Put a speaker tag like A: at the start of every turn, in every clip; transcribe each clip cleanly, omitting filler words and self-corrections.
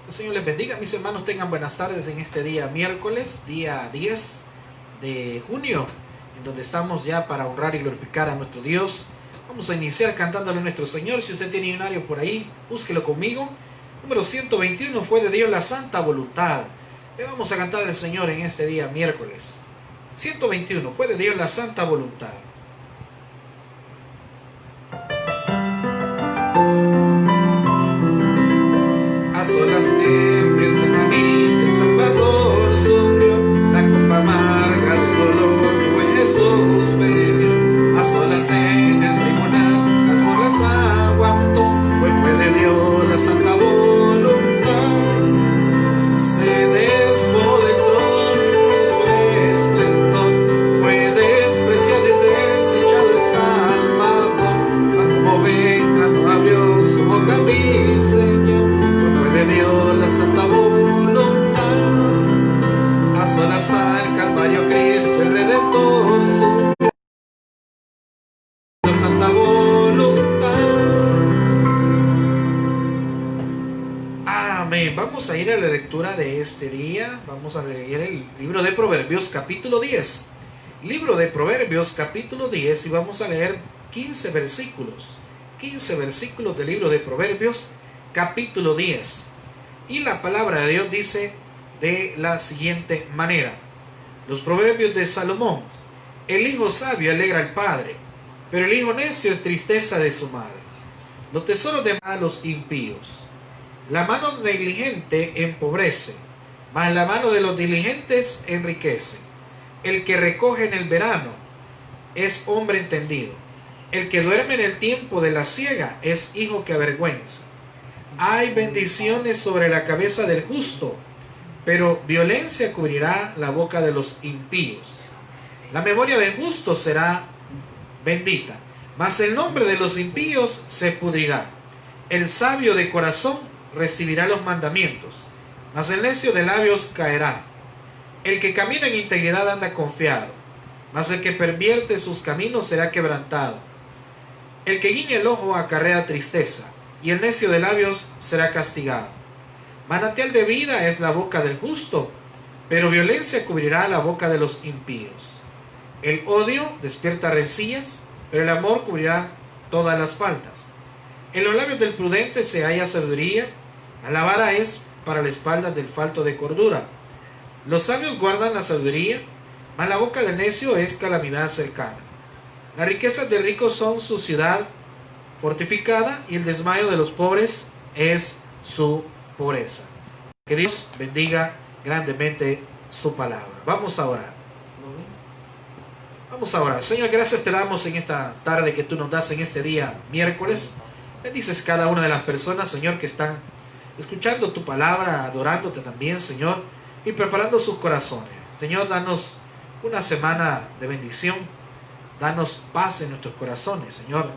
A: El Señor les bendiga, mis hermanos, tengan buenas tardes en este día miércoles, día 10 de junio, en donde estamos ya para honrar y glorificar a nuestro Dios. Vamos a iniciar cantándole a nuestro Señor. Si usted tiene un ario por ahí, búsquelo conmigo. Número 121, fue de Dios la santa voluntad. Le vamos a cantar al Señor en este día miércoles. 121, fue de Dios la santa voluntad. A solas en Getsemaní, el Salvador sufrió la copa amarga del dolor que fue Jesús bebió. A solas en el tribunal, las burlas aguantó, pues fue de Dios la santa voluntad. Se despojó del trono, fue esplendor, fue despreciado y desechado el Salvador. Como oveja no abrió su boca mi Señor, de Dios la santa voluntad. A solas al Calvario Cristo el Redentor subió, la santa voluntad. Amén. Vamos a ir a la lectura de este día. Vamos a leer el libro de Proverbios capítulo 10. Libro de Proverbios capítulo 10 y vamos a leer 15 versículos. 15 versículos del libro de Proverbios capítulo 10. Y la palabra de Dios dice de la siguiente manera: los proverbios de Salomón. El hijo sabio alegra al padre, pero el hijo necio es tristeza de su madre. Los tesoros de los impíos. La mano negligente empobrece, mas la mano de los diligentes enriquece. El que recoge en el verano es hombre entendido. El que duerme en el tiempo de la siega es hijo que avergüenza. Hay bendiciones sobre la cabeza del justo, pero violencia cubrirá la boca de los impíos. La memoria del justo será bendita, mas el nombre de los impíos se pudrirá. El sabio de corazón recibirá los mandamientos, mas el necio de labios caerá. El que camina en integridad anda confiado, mas el que pervierte sus caminos será quebrantado. El que guiña el ojo acarrea tristeza, y el necio de labios será castigado. Manantial de vida es la boca del justo, pero violencia cubrirá la boca de los impíos. El odio despierta rencillas, pero el amor cubrirá todas las faltas. En los labios del prudente se halla sabiduría, la vara es para la espalda del falto de cordura. Los sabios guardan la sabiduría, mas la boca del necio es calamidad cercana. Las riquezas del rico son su ciudad fortificada, y el desmayo de los pobres es su pobreza. Que Dios bendiga grandemente su palabra. Vamos a orar. Vamos a orar. Señor, gracias te damos en esta tarde que tú nos das en este día miércoles. Bendices cada una de las personas, Señor, que están escuchando tu palabra, adorándote también, Señor, y preparando sus corazones. Señor, danos una semana de bendición. Danos paz en nuestros corazones, Señor.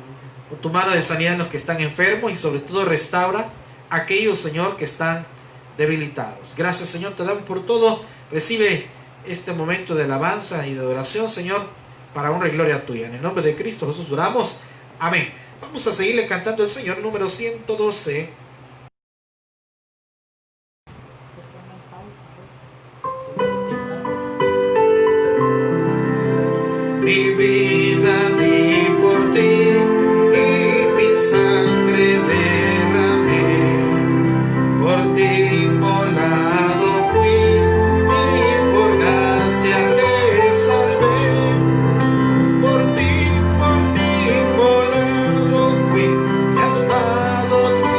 A: Con tu mano de sanidad en los que están enfermos, y sobre todo restaura a aquellos, Señor, que están debilitados. Gracias, Señor, te damos por todo. Recibe este momento de alabanza y de adoración, Señor, para honra y gloria tuya. En el nombre de Cristo Jesús oramos. Amén. Vamos a seguirle cantando al Señor, número 112. Mi vida di por ti, sangre derramé, por ti inmolado fui, y por gracia te salvé. Por ti inmolado fui, y has dado tu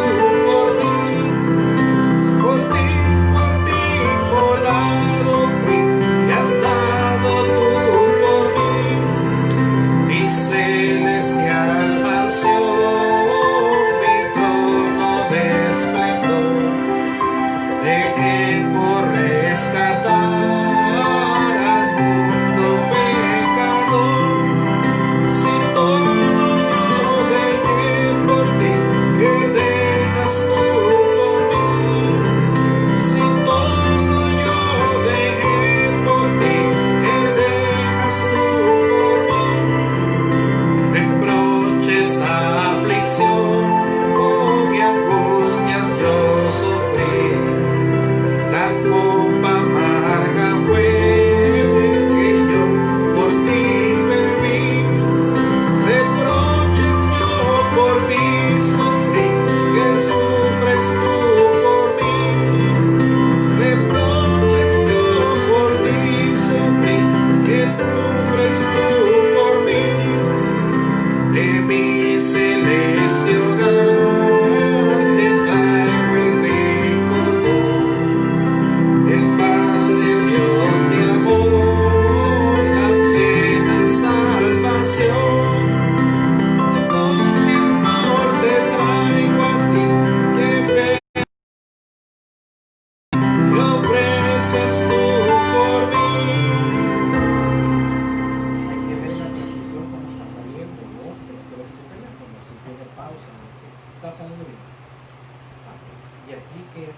B: aquí que...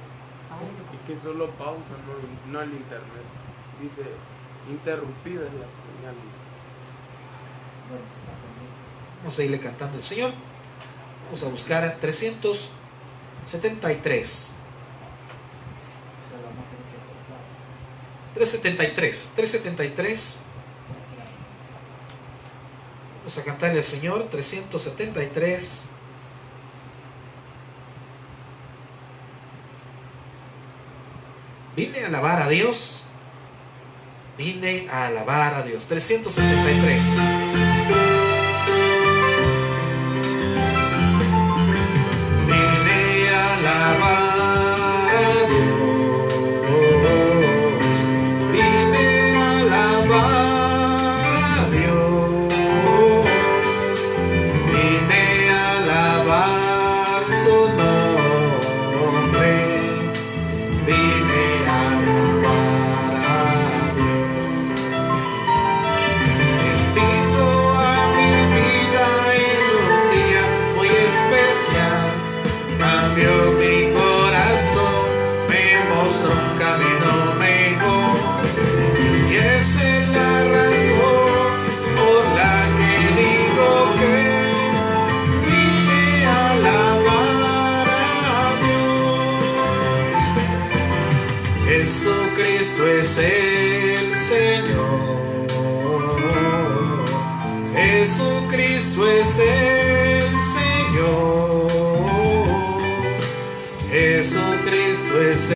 C: Y que solo pausa, no el internet. Dice, interrumpidas las señales.
B: Bueno,
A: Vamos a irle cantando al Señor. Vamos a buscar 373. 373. Vamos a cantarle al Señor 373. Vine a alabar a Dios. Vine a alabar a Dios. 373. Vine a alabar a Dios. Vine a alabar a Dios. Vine a alabar su nombre. Vine a alabar a Dios. Invito a mi vida en un día muy especial. Cambió mi corazón, me mostró un camino mejor. Y esa es la razón por la que digo que vine a alabar a Dios. Jesucristo es el Señor. Jesucristo es el Señor. Jesucristo es el...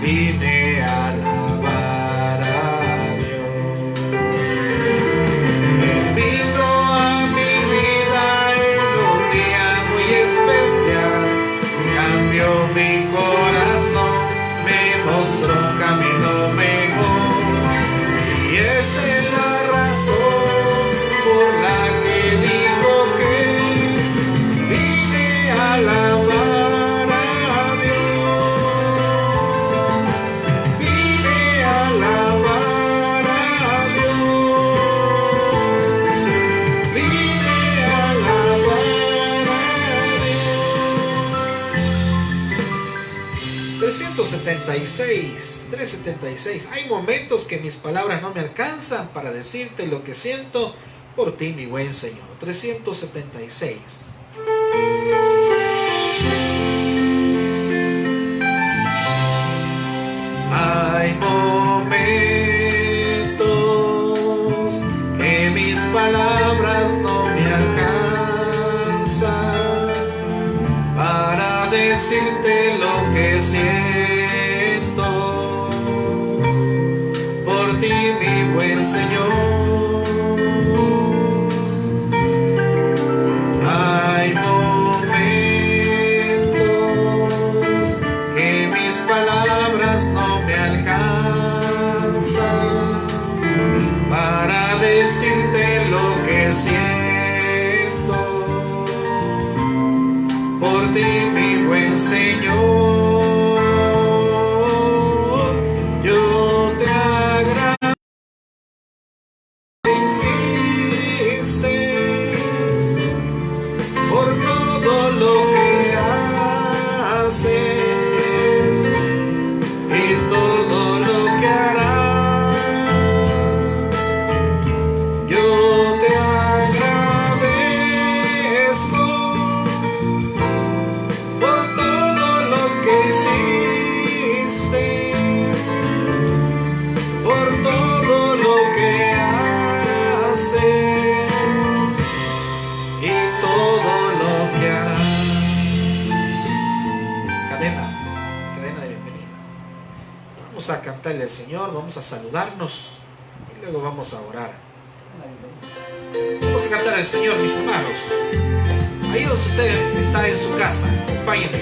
A: Vine a alabar a Dios. Invito a mi vida en un día muy especial. Cambió mi corazón, me mostró un camino mejor. Y esa es la razón por la que digo que vine a alabar a Dios. Vine a alabar a Dios. Vine a alabar a Dios. 376. Hay momentos que mis palabras no me alcanzan para decirte lo que siento por ti, mi buen Señor. 376. Hay momentos que mis palabras no me alcanzan para decirte lo que siento por ti, mi buen Señor. Hay momentos que mis palabras no me alcanzan para decirte lo que siento por ti, mi buen Señor. Yo te agradezco, insistes por todo lo que haces y todo lo que harás. Yo te agradezco por todo lo que hiciste, por todo lo que haces y todo lo que harás. Cadena de bienvenida. Vamos a cantarle al Señor, vamos a saludarnos y luego vamos a orar. Vamos a cantar al Señor, mis hermanos. Ahí donde usted está en su casa, acompáñenme.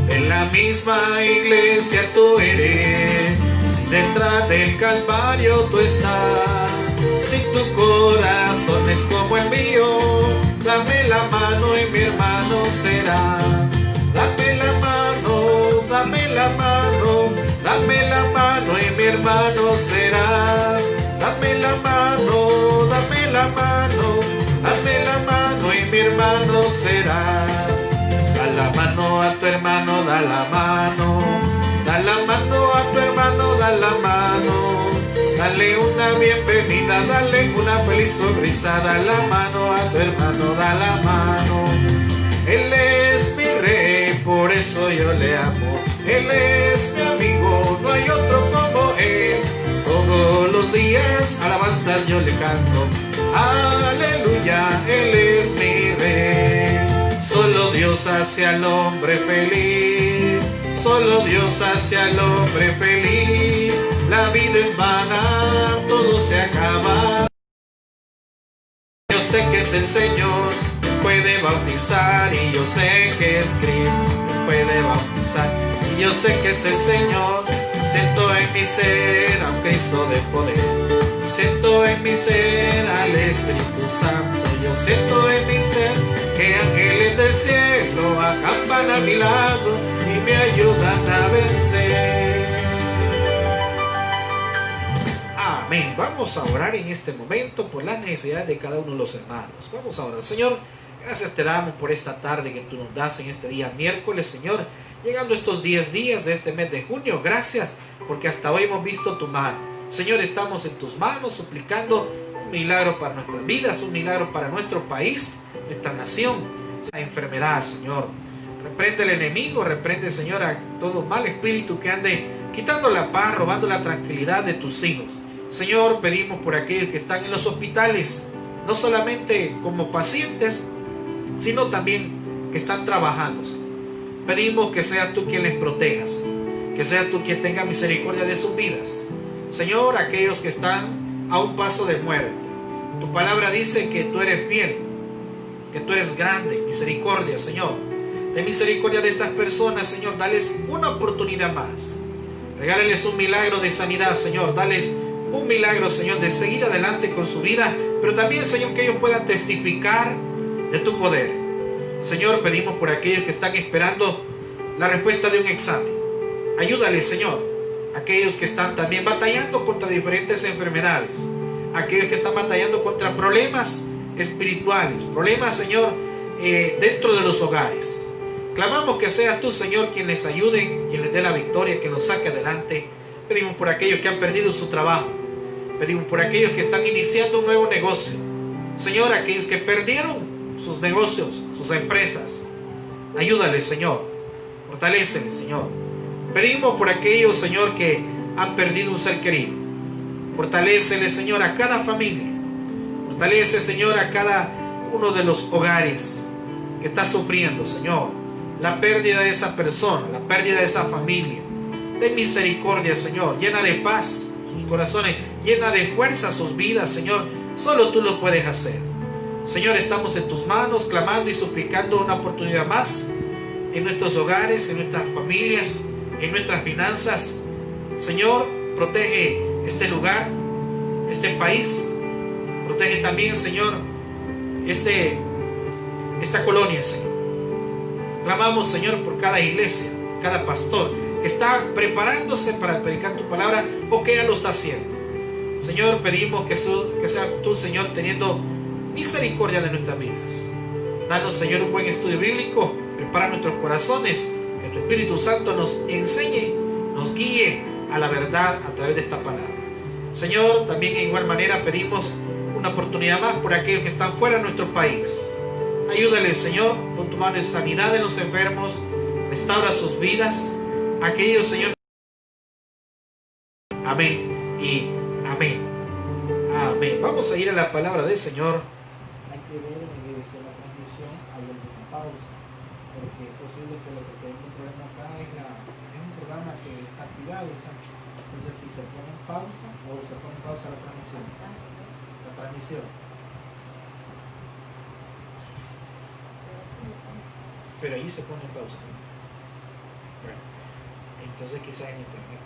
A: En la misma iglesia tú eres, si detrás del Calvario tú estás, si tu corazón es como el mío, dame la mano y mi hermano será. Dame la mano, dame la mano, dame la mano y mi hermano serás. Dame la mano, dame la mano, dame la mano y mi hermano será. Da la mano a tu hermano da la mano. Da la mano a tu hermano, da la mano. Dale una bienvenida, dale una feliz sonrisa. Da la mano a tu hermano, da la mano. Él es mi rey, por eso yo le amo. Él es mi amigo, no hay otro como él. Todos los días alabanzas yo le canto. Aleluya, Él es mi rey. Solo Dios hace al hombre feliz. Solo Dios hace al hombre feliz. La vida es vana, todo se acaba. Yo sé que es el Señor, me puede bautizar. Y yo sé que es Cristo, me puede bautizar. Y yo sé que es el Señor. Siento en mi ser a un Cristo de poder. Siento en mi ser al Espíritu Santo. Yo siento en mi ser que ángeles del cielo acampan a mi lado y me ayudan a vencer. Amén. Vamos a orar en este momento por las necesidades de cada uno de los hermanos. Vamos a orar. Señor, gracias te damos por esta tarde que tú nos das en este día miércoles, Señor. Llegando estos 10 días de este mes de junio, gracias porque hasta hoy hemos visto tu mano. Señor, estamos en tus manos suplicando un milagro para nuestras vidas, un milagro para nuestro país, nuestra nación. Esa enfermedad, Señor. Reprende el enemigo, reprende, Señor, a todo mal espíritu que ande quitando la paz, robando la tranquilidad de tus hijos. Señor, pedimos por aquellos que están en los hospitales, no solamente como pacientes, sino también que están trabajando, Señor. Pedimos que seas tú quien les protejas, que seas tú quien tenga misericordia de sus vidas. Señor, aquellos que están a un paso de muerte, tu palabra dice que tú eres fiel, que tú eres grande, misericordia, Señor. De misericordia de esas personas, Señor, dales una oportunidad más. Regálales un milagro de sanidad, Señor. Dales un milagro, Señor, de seguir adelante con su vida, pero también, Señor, que ellos puedan testificar de tu poder. Señor, pedimos por aquellos que están esperando la respuesta de un examen. Ayúdales, Señor. Aquellos que están también batallando contra diferentes enfermedades. Aquellos que están batallando contra problemas espirituales. Problemas, Señor, dentro de los hogares. Clamamos que seas tú, Señor, quien les ayude, quien les dé la victoria, quien los saque adelante. Pedimos por aquellos que han perdido su trabajo. Pedimos por aquellos que están iniciando un nuevo negocio. Señor, aquellos que perdieron sus negocios, sus empresas. Ayúdales, Señor. Fortaléceles, Señor. Pedimos por aquellos, Señor, que han perdido un ser querido. Fortaléceles, Señor, a cada familia. Fortalece, Señor, a cada uno de los hogares que está sufriendo, Señor, la pérdida de esa persona, la pérdida de esa familia. Ten misericordia, Señor. Llena de paz sus corazones, llena de fuerza sus vidas, Señor. Solo tú lo puedes hacer. Señor, estamos en tus manos, clamando y suplicando una oportunidad más en nuestros hogares, en nuestras familias, en nuestras finanzas. Señor, protege este lugar, este país. Protege también, Señor, esta colonia, Señor. Clamamos, Señor, por cada iglesia, cada pastor que está preparándose para predicar tu palabra o que ya lo está haciendo. Señor, pedimos que seas tú, Señor, teniendo misericordia de nuestras vidas. Danos, Señor, un buen estudio bíblico. Prepara nuestros corazones. Que tu Espíritu Santo nos enseñe, nos guíe a la verdad a través de esta palabra. Señor, también en igual manera pedimos una oportunidad más por aquellos que están fuera de nuestro país. Ayúdales, Señor, con tu mano de sanidad de los enfermos. Restaura sus vidas. Aquellos, Señor. Amén y amén. Amén. Vamos a ir a la palabra del Señor.
B: Hay que ver la transmisión, hay alguna pausa, porque es posible que lo que tenga un problema acá es un programa que está activado, ¿sabes? Entonces si se pone en pausa o se pone en pausa la transmisión.
A: Pero ahí se pone en pausa. Bueno, entonces quizás en internet.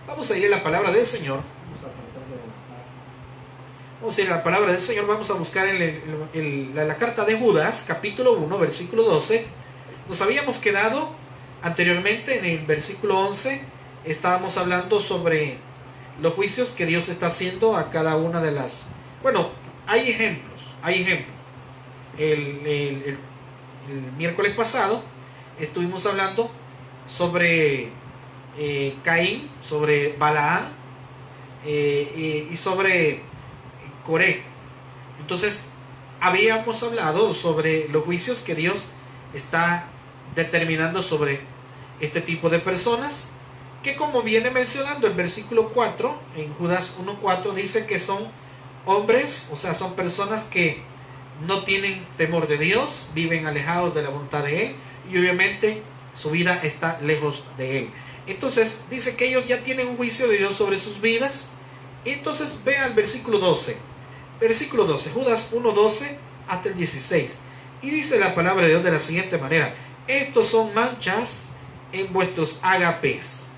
A: Vamos a ir a la palabra del Señor. Vamos a ir a la palabra del Señor. Vamos a buscar en la carta de Judas, capítulo 1, versículo 12. Nos habíamos quedado anteriormente en el versículo 11. Estábamos hablando sobre los juicios que Dios está haciendo a cada una de las... Bueno, hay ejemplos. El miércoles pasado estuvimos hablando sobre Caín, sobre Balaán y sobre Coré. Entonces, habíamos hablado sobre los juicios que Dios está determinando sobre este tipo de personas, que como viene mencionando el versículo 4, en Judas 1:4, dice que son hombres, o sea, son personas que no tienen temor de Dios, viven alejados de la voluntad de Él, y obviamente su vida está lejos de Él. Entonces dice que ellos ya tienen un juicio de Dios sobre sus vidas. Entonces vean el versículo 12. Versículo 12, Judas 1:12 hasta el 16. Y dice la palabra de Dios de la siguiente manera: estos son manchas en vuestros ágapes,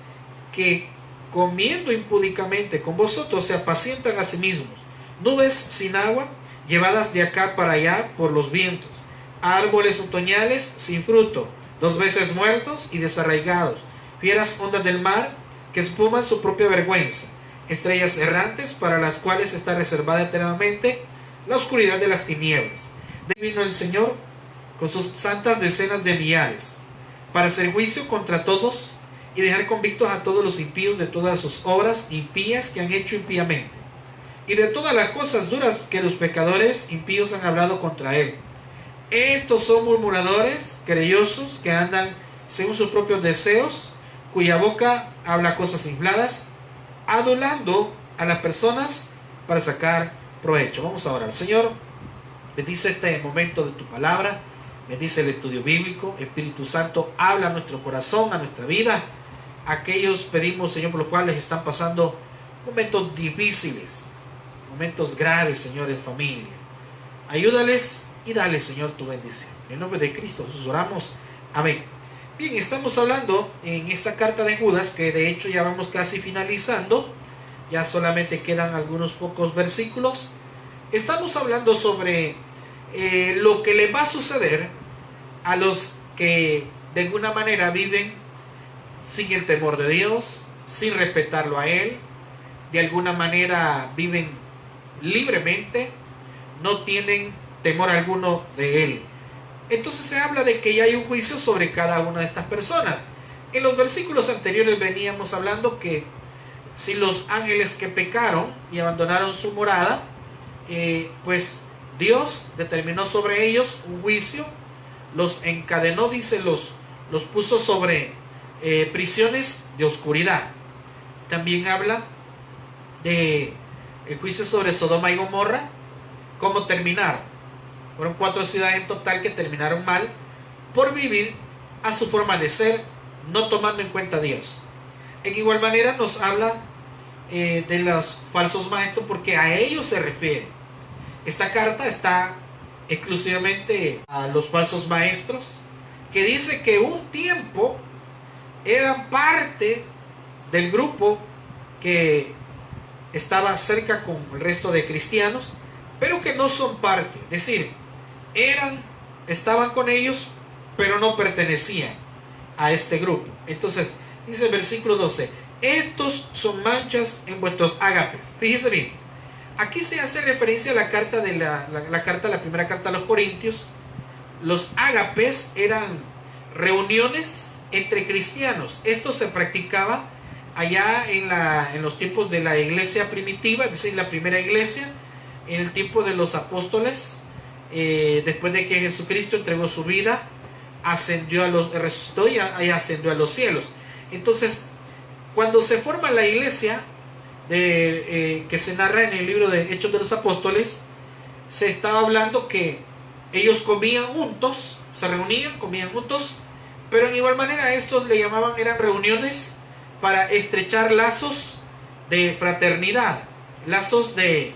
A: que comiendo impúdicamente con vosotros se apacientan a sí mismos, nubes sin agua, llevadas de acá para allá por los vientos, árboles otoñales sin fruto, 2 veces muertos y desarraigados, fieras ondas del mar que espuman su propia vergüenza, estrellas errantes para las cuales está reservada eternamente la oscuridad de las tinieblas. De vino el Señor con sus santas decenas de millares, para hacer juicio contra todos y dejar convictos a todos los impíos de todas sus obras impías que han hecho impíamente, y de todas las cosas duras que los pecadores impíos han hablado contra él. Estos son murmuradores, querellosos, que andan según sus propios deseos, cuya boca habla cosas infladas, adulando a las personas para sacar provecho. Vamos a orar. Señor, bendice este momento de tu palabra, bendice el estudio bíblico. Espíritu Santo, habla a nuestro corazón, a nuestra vida. Aquellos pedimos, Señor, por los cuales están pasando momentos difíciles, momentos graves, Señor, en familia. Ayúdales y dale, Señor, tu bendición. En el nombre de Cristo Jesús oramos. Amén. Bien, estamos hablando en esta carta de Judas, que de hecho ya vamos casi finalizando. Ya solamente quedan algunos pocos versículos. Estamos hablando sobre lo que le va a suceder a los que de alguna manera viven sin el temor de Dios, sin respetarlo a Él, de alguna manera viven libremente, no tienen temor alguno de Él. Entonces se habla de que ya hay un juicio sobre cada una de estas personas. En los versículos anteriores veníamos hablando que si los ángeles que pecaron y abandonaron su morada, pues Dios determinó sobre ellos un juicio, los encadenó, dice, los puso sobre prisiones de oscuridad. También habla de el juicio sobre Sodoma y Gomorra, cómo terminaron. Fueron 4 ciudades en total que terminaron mal por vivir a su forma de ser, no tomando en cuenta a Dios. En igual manera nos habla de los falsos maestros, porque a ellos se refiere. Esta carta está exclusivamente a los falsos maestros, que dice que un tiempo eran parte del grupo que estaba cerca con el resto de cristianos, pero que no son parte, es decir, estaban con ellos, pero no pertenecían a este grupo. Entonces, dice el versículo 12, estos son manchas en vuestros ágapes. Fíjese bien, aquí se hace referencia a la carta de la primera carta a los Corintios. Los ágapes eran reuniones entre cristianos. Esto se practicaba allá en los tiempos de la iglesia primitiva, es decir, la primera iglesia, en el tiempo de los apóstoles. Después de que Jesucristo entregó su vida, resucitó y ascendió a los cielos. Entonces, cuando se forma la iglesia que se narra en el libro de Hechos de los Apóstoles, se estaba hablando que ellos comían juntos, se reunían, comían juntos, pero en igual manera estos le llamaban, eran reuniones para estrechar lazos de fraternidad, lazos de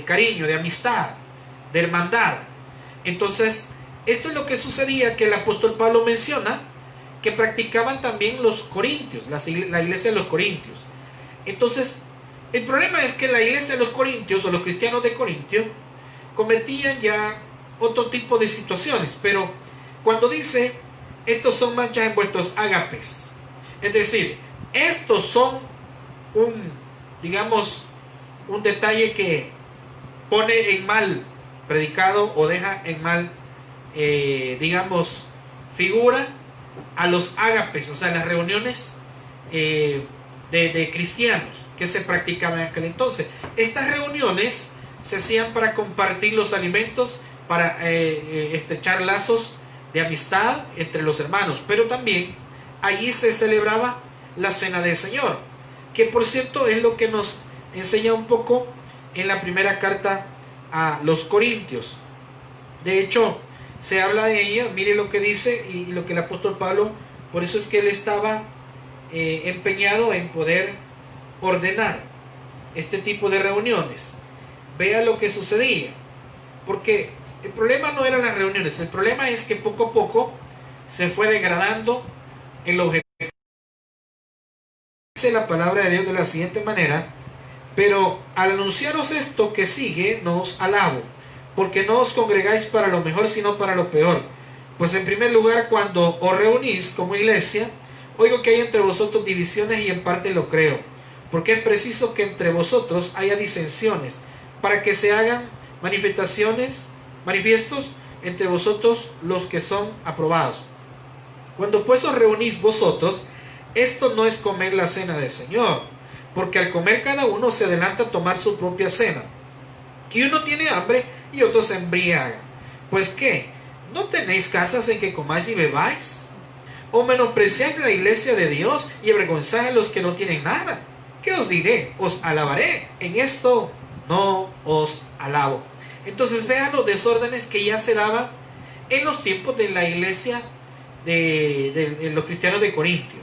A: cariño, de amistad, de hermandad. Entonces, esto es lo que sucedía, que el apóstol Pablo menciona, que practicaban también los corintios, la iglesia de los corintios. Entonces, el problema es que la iglesia de los corintios, o los cristianos de Corintio, cometían ya otro tipo de situaciones. Pero cuando dice, estos son manchas en vuestros ágapes, es decir, estos son un detalle que pone en mal predicado o deja en mal, figura a los ágapes, o sea, las reuniones de cristianos que se practicaban en aquel entonces. Estas reuniones se hacían para compartir los alimentos, para estrechar lazos de amistad entre los hermanos, pero también allí se celebraba la cena del Señor, que por cierto es lo que nos enseña un poco en la primera carta a los Corintios. De hecho, se habla de ella, mire lo que dice y lo que el apóstol Pablo, por eso es que él estaba empeñado en poder ordenar este tipo de reuniones. Vea lo que sucedía, porque el problema no eran las reuniones, el problema es que poco a poco se fue degradando el objetivo. Dice la palabra de Dios de la siguiente manera: pero al anunciaros esto que sigue, no os alabo, porque no os congregáis para lo mejor, sino para lo peor. Pues en primer lugar, cuando os reunís como iglesia, oigo que hay entre vosotros divisiones, y en parte lo creo, porque es preciso que entre vosotros haya disensiones, para que se hagan manifiestos entre vosotros los que son aprobados. Cuando pues os reunís vosotros, esto no es comer la cena del Señor, porque al comer cada uno se adelanta a tomar su propia cena, y uno tiene hambre y otro se embriaga. Pues ¿qué? ¿No tenéis casas en que comáis y bebáis? ¿O menospreciáis la iglesia de Dios y avergonzáis a los que no tienen nada? ¿Qué os diré? Os alabaré. En esto no os alabo. Entonces vean los desórdenes que ya se daban en los tiempos de la iglesia de los cristianos de Corintio.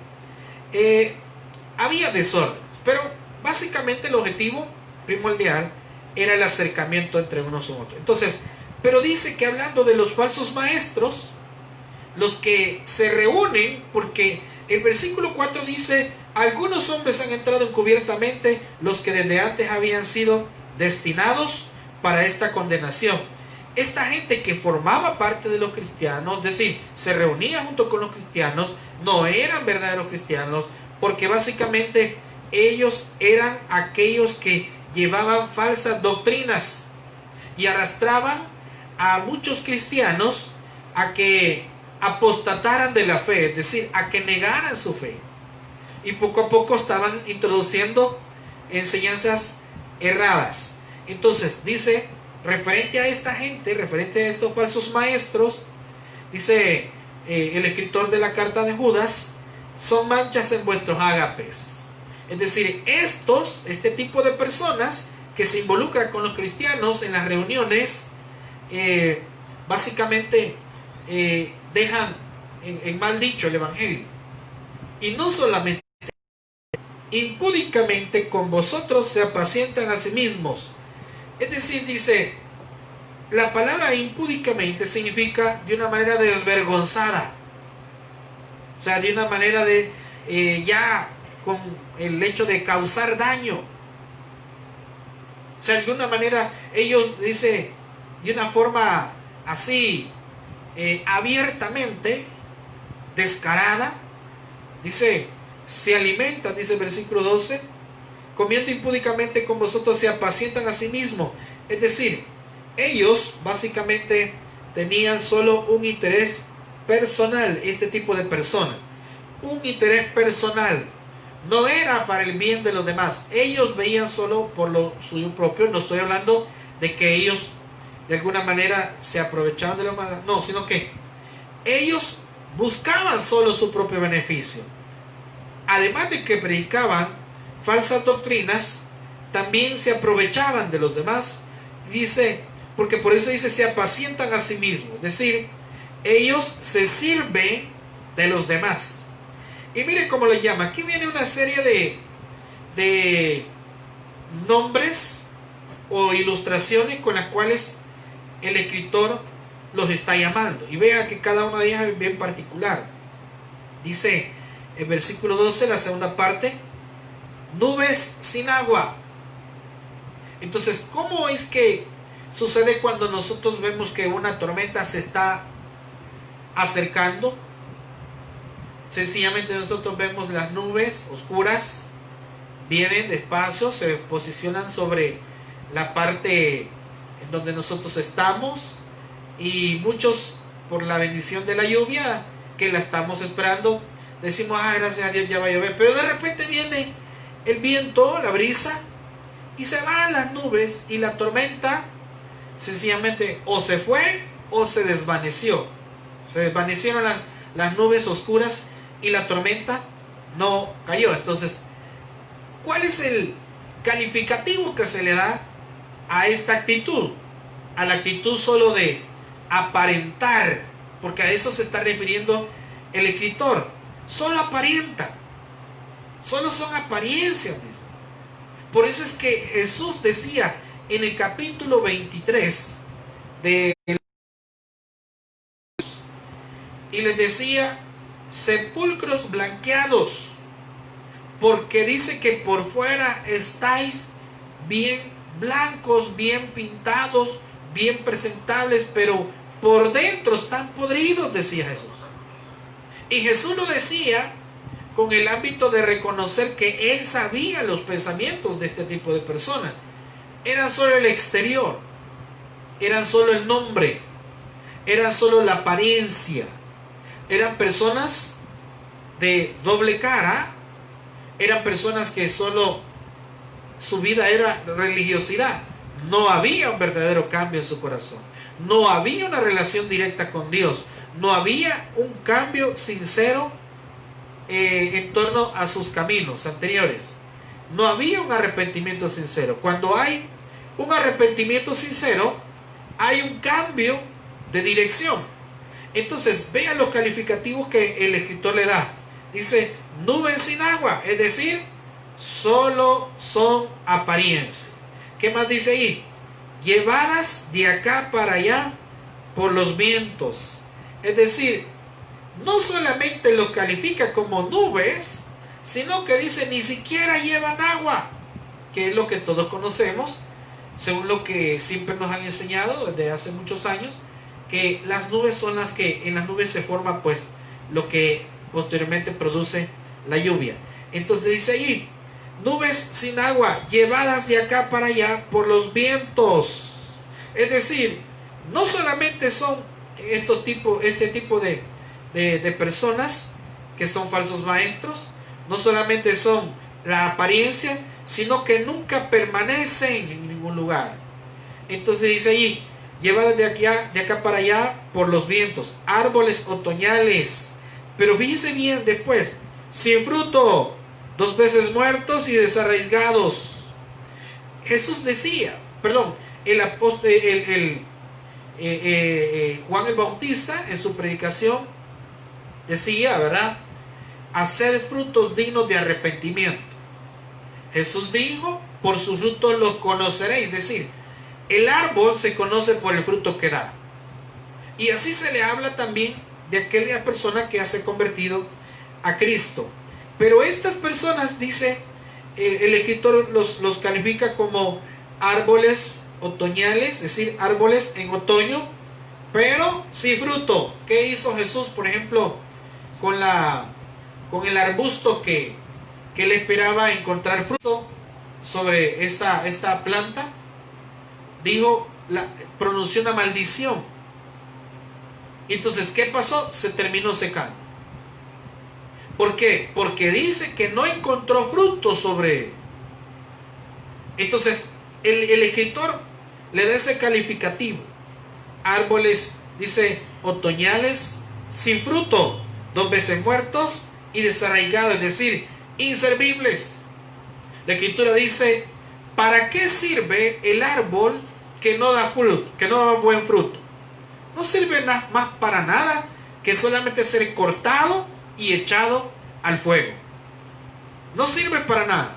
A: Había desórdenes, pero básicamente el objetivo primordial era el acercamiento entre unos y otros. Entonces, pero dice que hablando de los falsos maestros, los que se reúnen, porque el versículo 4 dice: algunos hombres han entrado encubiertamente, los que desde antes habían sido destinados para esta condenación. Esta gente que formaba parte de los cristianos, es decir, se reunía junto con los cristianos, no eran verdaderos cristianos, porque básicamente ellos eran aquellos que llevaban falsas doctrinas y arrastraban a muchos cristianos a que apostataran de la fe, es decir, a que negaran su fe. Y poco a poco estaban introduciendo enseñanzas erradas. Entonces dice, referente a esta gente, referente a estos falsos maestros, dice el escritor de la carta de Judas: son manchas en vuestros ágapes. Es decir, este tipo de personas que se involucran con los cristianos en las reuniones, básicamente dejan en mal dicho el evangelio. Y no solamente, impúdicamente con vosotros se apacientan a sí mismos. Es decir, dice, la palabra impúdicamente significa de una manera desvergonzada, o sea, de una manera de ya con el hecho de causar daño. O sea, de alguna manera ellos, dice, de una forma así abiertamente descarada, dice, se alimentan, dice el versículo 12, comiendo impúdicamente con vosotros se apacientan a sí mismos. Es decir, ellos básicamente tenían solo un interés personal. Este tipo de personas, un interés personal, no era para el bien de los demás. Ellos veían solo por lo suyo propio. No estoy hablando de que ellos de alguna manera se aprovechaban de lo más, no, sino que ellos buscaban solo su propio beneficio. Además de que predicaban falsas doctrinas, también se aprovechaban de los demás. Dice, porque por eso dice, se apacientan a sí mismos, es decir, ellos se sirven de los demás. Y mire cómo lo llama. Aquí viene una serie de nombres o ilustraciones con las cuales el escritor los está llamando. Y vea que cada una de ellas es bien particular. Dice el versículo 12, la segunda parte: nubes sin agua. Entonces, ¿cómo es que sucede cuando nosotros vemos que una tormenta se está acercando? Sencillamente nosotros vemos las nubes oscuras, vienen despacio, se posicionan sobre la parte en donde nosotros estamos, y muchos, por la bendición de la lluvia, que la estamos esperando, decimos, gracias a Dios ya va a llover, pero de repente viene el viento, la brisa, y se van las nubes y la tormenta sencillamente o se fue o se desvaneció. Se desvanecieron las nubes oscuras y la tormenta no cayó. Entonces, ¿cuál es el calificativo que se le da a esta actitud? A la actitud solo de aparentar, porque a eso se está refiriendo el escritor. Solo aparenta, solo son apariencias, dice. Por eso es que Jesús decía en el capítulo 23 de y les decía, sepulcros blanqueados, porque dice que por fuera estáis bien blancos, bien pintados, bien presentables, pero por dentro están podridos, decía Jesús. Y Jesús lo decía con el ámbito de reconocer que Él sabía los pensamientos de este tipo de personas. Eran solo el exterior, eran solo el nombre, eran solo la apariencia. Eran personas de doble cara, eran personas que solo su vida era religiosidad. No había un verdadero cambio en su corazón. No había una relación directa con Dios. No había un cambio sincero en torno a sus caminos anteriores. No había un arrepentimiento sincero. Cuando hay un arrepentimiento sincero, hay un cambio de dirección. Entonces, vean los calificativos que el escritor le da. Dice, nubes sin agua, es decir, solo son apariencia. ¿Qué más dice ahí? Llevadas de acá para allá por los vientos. Es decir, no solamente los califica como nubes, sino que dice ni siquiera llevan agua, que es lo que todos conocemos, según lo que siempre nos han enseñado desde hace muchos años, que las nubes son las que en las nubes se forma pues lo que posteriormente produce la lluvia. Entonces dice ahí, nubes sin agua, llevadas de acá para allá por los vientos. Es decir, no solamente son este tipo de personas que son falsos maestros, no solamente son la apariencia, sino que nunca permanecen en ningún lugar. Entonces dice ahí, llevadas de acá para allá por los vientos, árboles otoñales. Pero fíjense bien después, sin fruto, 2 veces muertos y desarraigados. Jesús decía, perdón, Juan el Bautista en su predicación decía, ¿verdad? Hacer frutos dignos de arrepentimiento. Jesús dijo, por sus frutos los conoceréis. Es decir, el árbol se conoce por el fruto que da. Y así se le habla también de aquella persona que se ha convertido a Cristo. Pero estas personas, dice el escritor, los califica como árboles otoñales, es decir, árboles en otoño, pero sin fruto. ¿Qué hizo Jesús, por ejemplo, con el arbusto que le esperaba encontrar fruto sobre esta planta? Dijo, pronunció una maldición. Entonces, ¿qué pasó? Se terminó secando. ¿Por qué? Porque dice que no encontró fruto sobre él. Entonces, el escritor le da ese calificativo. Árboles, dice, otoñales, sin fruto, 2 veces muertos y desarraigados, es decir, inservibles. La escritura dice, ¿para qué sirve el árbol que no da fruto, que no da buen fruto? No sirve más para nada que solamente ser cortado y echado al fuego. No sirve para nada.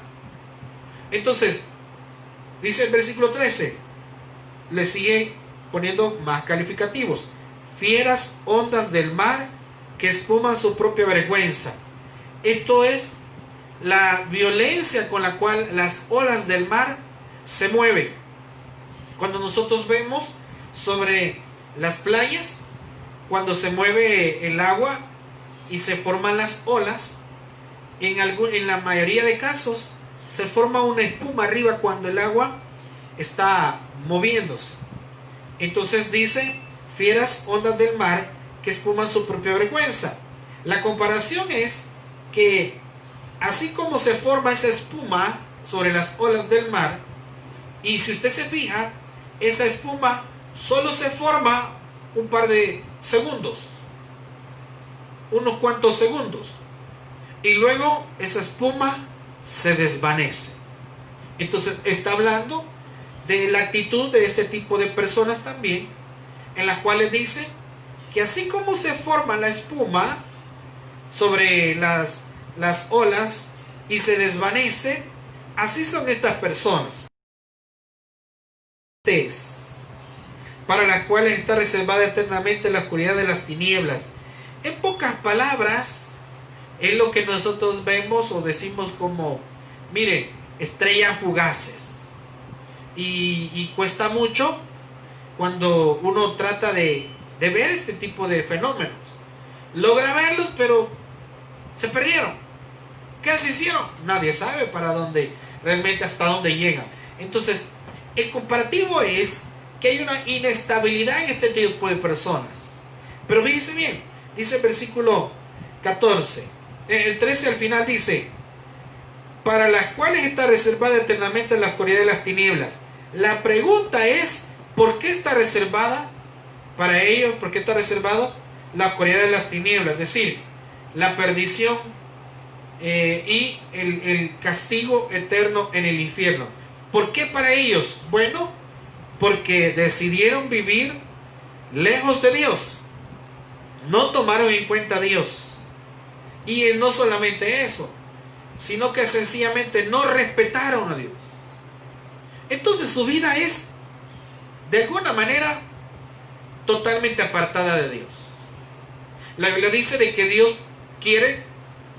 A: Entonces, dice el versículo 13, le sigue poniendo más calificativos. Fieras ondas del mar que espuman su propia vergüenza. Esto es la violencia con la cual las olas del mar se mueven. Cuando nosotros vemos sobre las playas, cuando se mueve el agua y se forman las olas, en la mayoría de casos se forma una espuma arriba cuando el agua está moviéndose. Entonces dice, fieras ondas del mar que espuman su propia vergüenza. La comparación es que así como se forma esa espuma sobre las olas del mar, y si usted se fija, esa espuma solo se forma un par de segundos, unos cuantos segundos, y luego esa espuma se desvanece. Entonces está hablando de la actitud de este tipo de personas también, en las cuales dice que así como se forma la espuma sobre las olas y se desvanece, así son estas personas, para las cuales está reservada eternamente la oscuridad de las tinieblas. En pocas palabras, es lo que nosotros vemos o decimos como, mire, estrellas fugaces. Y cuesta mucho cuando uno trata de ver este tipo de fenómenos. Logra verlos, pero se perdieron. ¿Qué se hicieron? Nadie sabe para dónde, realmente hasta dónde llegan. Entonces, el comparativo es que hay una inestabilidad en este tipo de personas. Pero fíjense bien, dice el versículo 14, el 13 al final dice, para las cuales está reservada eternamente la oscuridad de las tinieblas. La pregunta es, ¿por qué está reservada para ellos? ¿Por qué está reservado la oscuridad de las tinieblas? Es decir, la perdición y el castigo eterno en el infierno. ¿Por qué para ellos? Bueno, porque decidieron vivir lejos de Dios. No tomaron en cuenta a Dios. Y no solamente eso, sino que sencillamente no respetaron a Dios. Entonces su vida es, de alguna manera, totalmente apartada de Dios. La Biblia dice de que Dios quiere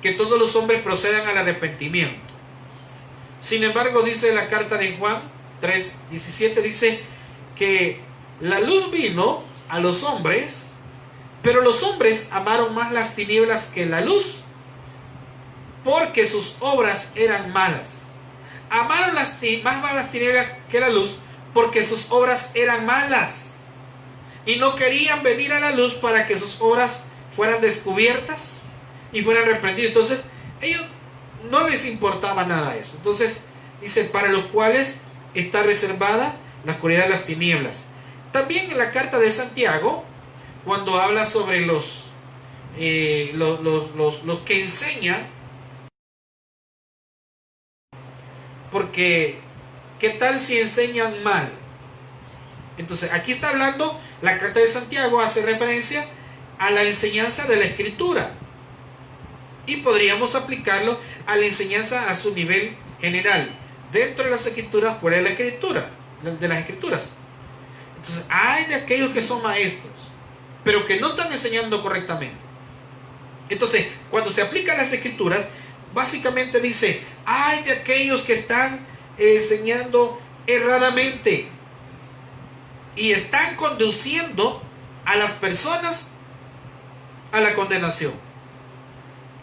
A: que todos los hombres procedan al arrepentimiento. Sin embargo, dice la carta de Juan 3:17, dice que la luz vino a los hombres, pero los hombres amaron más las tinieblas que la luz, porque sus obras eran malas. Amaron más las tinieblas que la luz, porque sus obras eran malas. Y no querían venir a la luz para que sus obras fueran descubiertas y fueran reprendidas. Entonces, ellos no les importaba nada eso. Entonces, dice, para los cuales está reservada la oscuridad de las tinieblas. También en la carta de Santiago, cuando habla sobre los que enseñan, porque ¿qué tal si enseñan mal? Entonces, aquí está hablando, la carta de Santiago hace referencia a la enseñanza de la Escritura. Y podríamos aplicarlo a la enseñanza a su nivel general, dentro de las Escrituras, fuera de la Escritura, de las Escrituras. Entonces, hay de aquellos que son maestros, pero que no están enseñando correctamente. Entonces, cuando se aplica a las Escrituras, básicamente dice, hay de aquellos que están enseñando erradamente y están conduciendo a las personas a la condenación.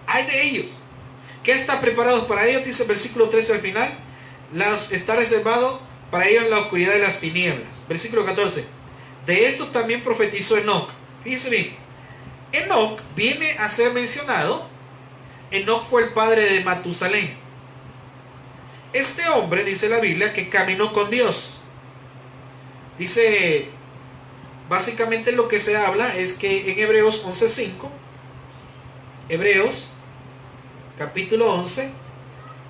A: Hay de ellos. ¿Qué está preparado para ellos? Dice el versículo 13 al final. Está reservado para ellos la oscuridad de las tinieblas. Versículo 14. De esto también profetizó Enoc. Fíjense bien. Enoc viene a ser mencionado. Enoc fue el padre de Matusalén. Este hombre, dice la Biblia, que caminó con Dios. Dice, básicamente lo que se habla es que en Hebreos 11:5, Hebreos capítulo 11,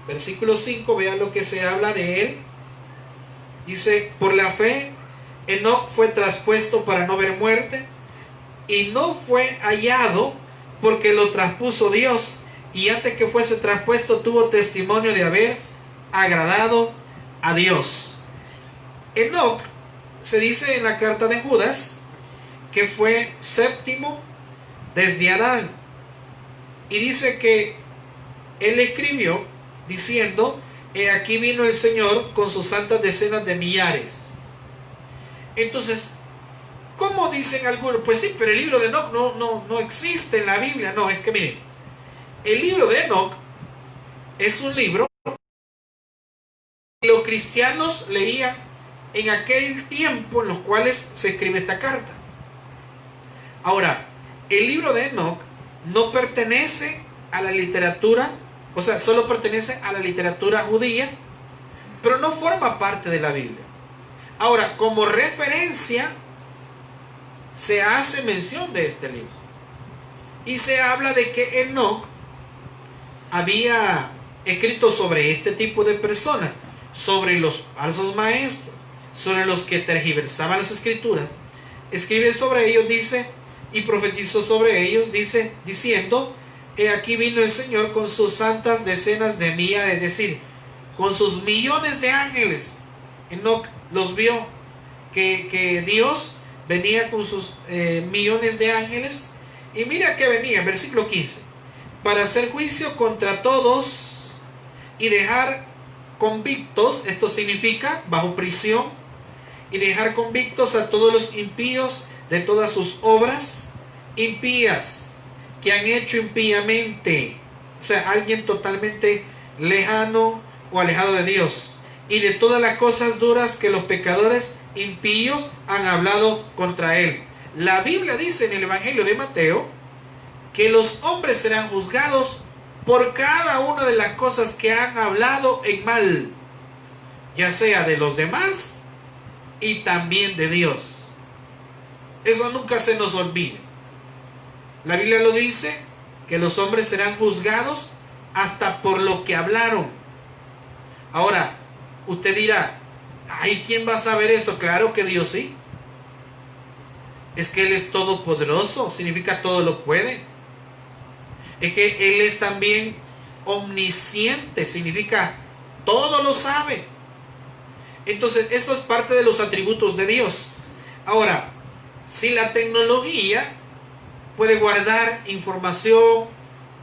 A: versículo 5, vean lo que se habla de él. Dice, por la fe, Enoc fue traspuesto para no ver muerte, y no fue hallado porque lo traspuso Dios, y antes que fuese traspuesto tuvo testimonio de haber agradado a Dios. Enoc se dice en la carta de Judas que fue séptimo desde Adán, y dice que él escribió diciendo, he aquí vino el Señor con sus santas decenas de millares. Entonces, ¿cómo dicen algunos? Pues sí, pero el libro de Enoc no existe en la Biblia. No, es que miren, el libro de Enoc es un libro que los cristianos leían en aquel tiempo en los cuales se escribe esta carta. Ahora, el libro de Enoc no pertenece a la literatura, o sea, solo pertenece a la literatura judía, pero no forma parte de la Biblia. Ahora, como referencia, se hace mención de este libro. Y se habla de que Enoc había escrito sobre este tipo de personas, sobre los falsos maestros, sobre los que tergiversaban las escrituras. Escribe sobre ellos, dice, y profetizó sobre ellos, dice, diciendo: he aquí vino el Señor con sus santas decenas de millares, es decir, con sus millones de ángeles. Enoc los vio, que Dios venía con sus millones de ángeles. Y mira que venía, versículo 15, para hacer juicio contra todos y dejar convictos, esto significa bajo prisión, y dejar convictos a todos los impíos de todas sus obras impías que han hecho impíamente, o sea, alguien totalmente lejano o alejado de Dios, y de todas las cosas duras que los pecadores impíos han hablado contra él. La Biblia dice en el Evangelio de Mateo que los hombres serán juzgados por cada una de las cosas que han hablado en mal, ya sea de los demás y también de Dios. Eso nunca se nos olvide. La Biblia lo dice, que los hombres serán juzgados hasta por lo que hablaron. Ahora, usted dirá: ay, ¿quién va a saber eso? Claro que Dios sí. Es que Él es todopoderoso, significa todo lo puede. Es que Él es también omnisciente, significa todo lo sabe. Entonces, eso es parte de los atributos de Dios. Ahora, si la tecnología puede guardar información,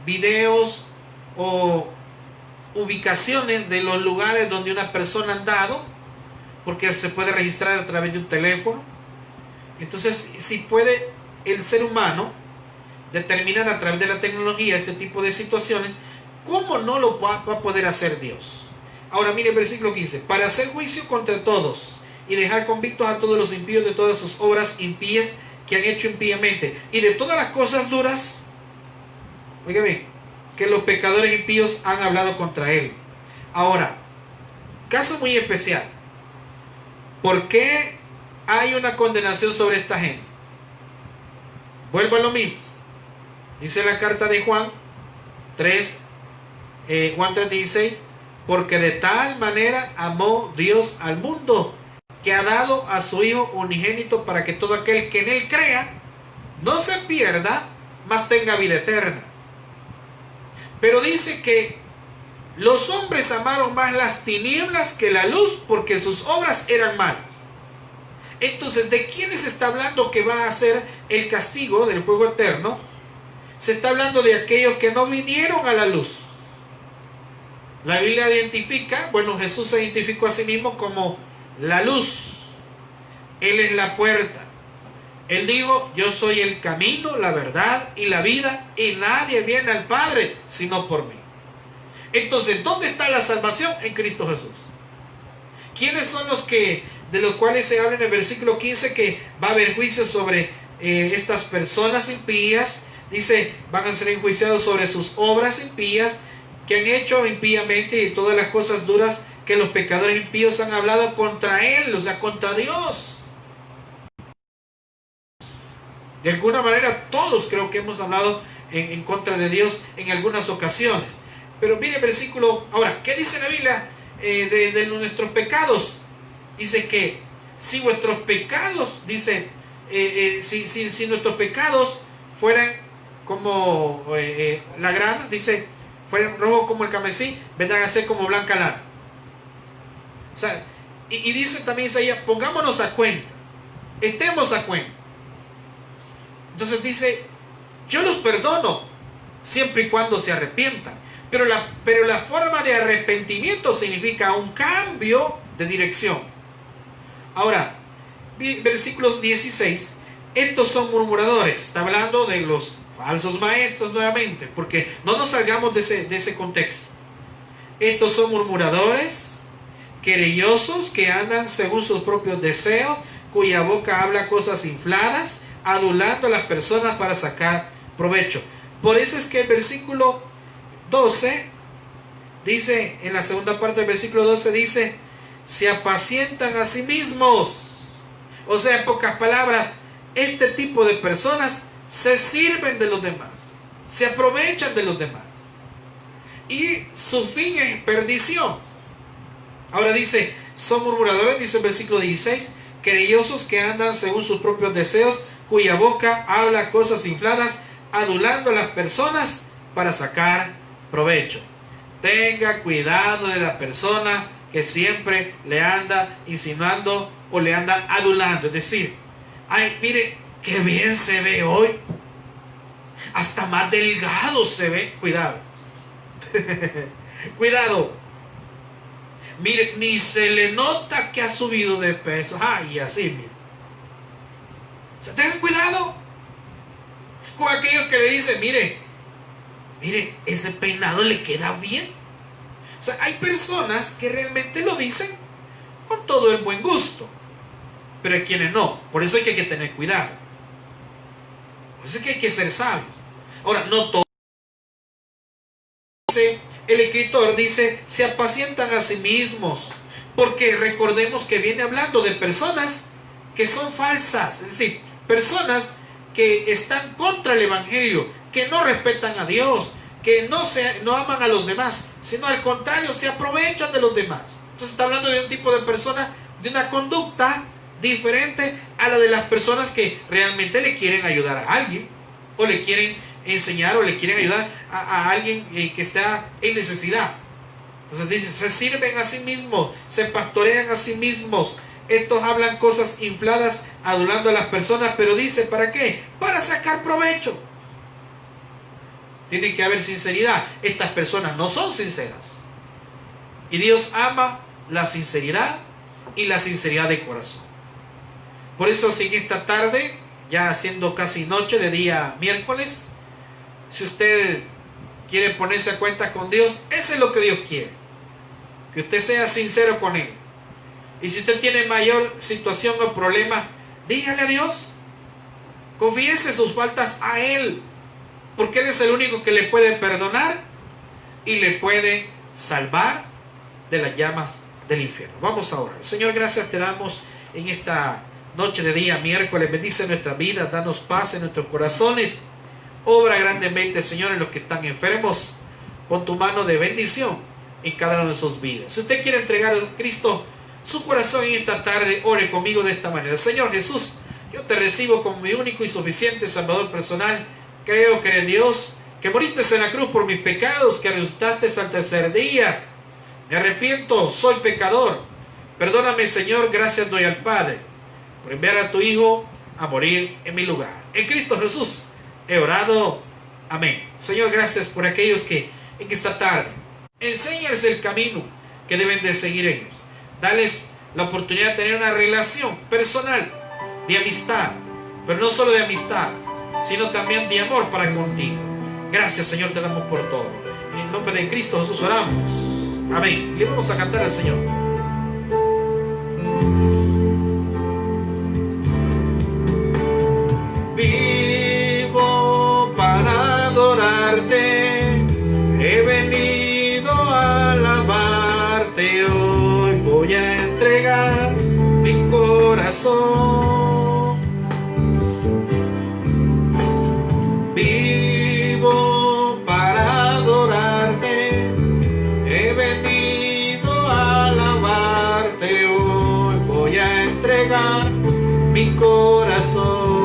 A: videos o ubicaciones de los lugares donde una persona ha andado, porque se puede registrar a través de un teléfono, entonces si puede el ser humano determinar a través de la tecnología este tipo de situaciones, ¿cómo no lo va a poder hacer Dios? Ahora mire el versículo 15, para hacer juicio contra todos y dejar convictos a todos los impíos de todas sus obras impías que han hecho impíamente, y de todas las cosas duras, oígame, que los pecadores impíos han hablado contra él. Ahora, caso muy especial, ¿por qué hay una condenación sobre esta gente? Vuelvo a lo mismo. Dice la carta de Juan 3, Juan 3:16, porque de tal manera amó Dios al mundo, que ha dado a su Hijo unigénito, para que todo aquel que en Él crea no se pierda, mas tenga vida eterna. Pero dice que los hombres amaron más las tinieblas que la luz, porque sus obras eran malas. Entonces, ¿de quiénes se está hablando que va a ser el castigo del fuego eterno? Se está hablando de aquellos que no vinieron a la luz. La Biblia identifica, bueno, Jesús se identificó a sí mismo como la luz. Él es la puerta. Él dijo: yo soy el camino, la verdad y la vida, y nadie viene al Padre sino por mí. Entonces, ¿dónde está la salvación? En Cristo Jesús. ¿Quiénes son los que, de los cuales se habla en el versículo 15, que va a haber juicio sobre estas personas impías? Dice, van a ser enjuiciados sobre sus obras impías que han hecho impíamente, y todas las cosas duras que los pecadores impíos han hablado contra Él, o sea, contra Dios. De alguna manera todos creo que hemos hablado en contra de Dios en algunas ocasiones. Pero mire el versículo, ahora, ¿qué dice la Biblia de nuestros pecados? Dice que si vuestros pecados, dice, si nuestros pecados fueran como la grana, dice, fueran rojos como el carmesí, vendrán a ser como blanca lana. O sea, y dice también Isaías, pongámonos a cuenta, estemos a cuenta. Entonces dice, yo los perdono siempre y cuando se arrepientan. Pero la forma de arrepentimiento significa un cambio de dirección. Ahora, versículos 16, estos son murmuradores. Está hablando de los falsos maestros nuevamente, porque no nos salgamos de ese contexto. Estos son murmuradores, querellosos, que andan según sus propios deseos, cuya boca habla cosas infladas, adulando a las personas para sacar provecho. Por eso es que el versículo 12 dice, en la segunda parte del versículo 12 dice, se apacientan a sí mismos. O sea, en pocas palabras, este tipo de personas se sirven de los demás, se aprovechan de los demás, y su fin es perdición. Ahora dice, son murmuradores, dice el versículo 16, querellosos que andan según sus propios deseos, cuya boca habla cosas infladas, adulando a las personas para sacar provecho. Tenga cuidado de la persona que siempre le anda insinuando o le anda adulando. Es decir, ay, mire, qué bien se ve hoy. Hasta más delgado se ve. Cuidado. Cuidado. Mire, ni se le nota que ha subido de peso. Ay, así, mire. O sea, tengan cuidado con aquellos que le dicen, mire, ese peinado le queda bien. O sea, hay personas que realmente lo dicen con todo el buen gusto, pero hay quienes no. Por eso hay que tener cuidado. Por eso es que hay que ser sabios. Ahora, no todo. El escritor dice, se apacientan a sí mismos, porque recordemos que viene hablando de personas que son falsas, es decir, personas que están contra el evangelio, que no respetan a Dios, que no aman a los demás, sino al contrario, se aprovechan de los demás. Entonces está hablando de un tipo de persona, de una conducta diferente a la de las personas que realmente le quieren ayudar a alguien, o le quieren enseñar, o le quieren ayudar a alguien que está en necesidad. Entonces dice, se sirven a sí mismos, se pastorean a sí mismos. Estos hablan cosas infladas, adulando a las personas, pero dice, ¿para qué? Para sacar provecho. Tiene que haber sinceridad. Estas personas no son sinceras. Y Dios ama la sinceridad y la sinceridad de corazón. Por eso, si en esta tarde, ya siendo casi noche de día miércoles, si usted quiere ponerse a cuentas con Dios, eso es lo que Dios quiere. Que usted sea sincero con Él. Y si usted tiene mayor situación o problema, dígale a Dios. Confiese sus faltas a Él. Porque Él es el único que le puede perdonar y le puede salvar de las llamas del infierno. Vamos a orar. Señor, gracias te damos en esta noche de día miércoles. Bendice nuestra vida, danos paz en nuestros corazones. Obra grandemente, Señor, en los que están enfermos. Pon tu mano de bendición en cada una de sus vidas. Si usted quiere entregar a Cristo su corazón en esta tarde, ore conmigo de esta manera. Señor Jesús, yo te recibo como mi único y suficiente Salvador personal. Creo que eres Dios, que moriste en la cruz por mis pecados, que resucitaste al tercer día. Me arrepiento, soy pecador. Perdóname, Señor, gracias doy al Padre por enviar a tu Hijo a morir en mi lugar. En Cristo Jesús he orado. Amén. Señor, gracias por aquellos que en esta tarde enséñales el camino que deben de seguir ellos. Dales la oportunidad de tener una relación personal, de amistad, pero no solo de amistad, sino también de amor para contigo. Gracias, Señor, te damos por todo. En el nombre de Cristo Jesús oramos. Amén. Le vamos a cantar al Señor. Vivo para adorarte, he venido a alabarte. Hoy voy a entregar mi corazón. Vivo para adorarte, he venido a alabarte. Hoy voy a entregar mi corazón.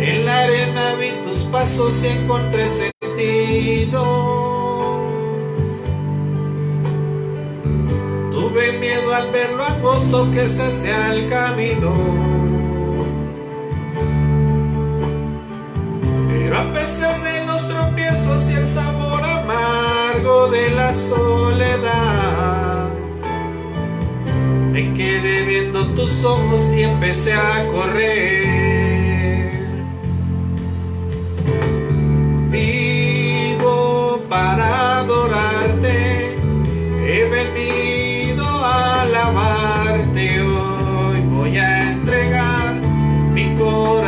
A: En la arena vi tus pasos y encontré sentido. Tuve miedo al ver lo angosto que se hacía el camino, pero a pesar de los tropiezos y el sabor amargo de la soledad, me quedé viendo tus ojos y empecé a correr. Vivo para adorarte, he venido a alabarte. Hoy voy a entregar mi corazón.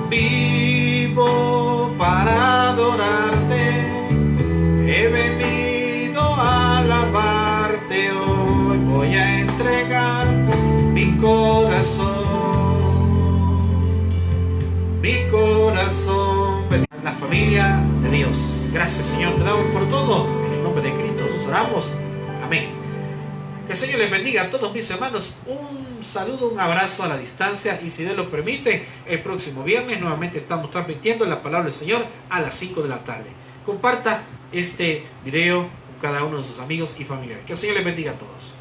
A: Vivo para adorarte, he venido a alabarte, hoy voy a entregar mi corazón, mi corazón. La familia de Dios, gracias Señor, te damos por todo, en el nombre de Cristo oramos, amén. Que el Señor les bendiga a todos mis hermanos, un saludo, un abrazo a la distancia, y si Dios lo permite, el próximo viernes nuevamente estamos transmitiendo la palabra del Señor a las 5 de la tarde. Comparta este video con cada uno de sus amigos y familiares. Que el Señor les bendiga a todos.